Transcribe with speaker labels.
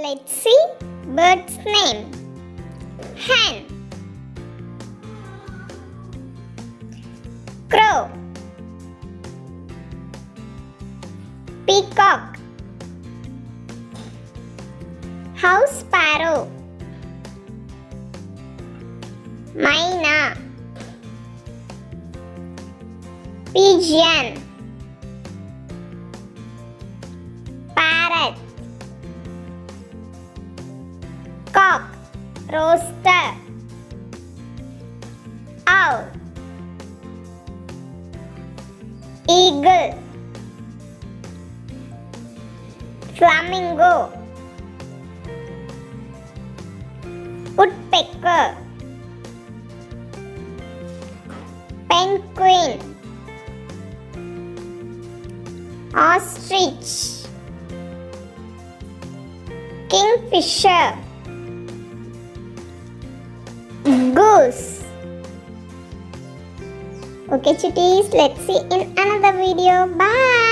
Speaker 1: Let's see bird's name. Hen, crow, peacock, house sparrow, myna, pigeon, parrot, cock, rooster, owl, eagle, flamingo, woodpecker, penguin, ostrich, kingfisher, goose. Okay, chutties, let's see in another video. Bye.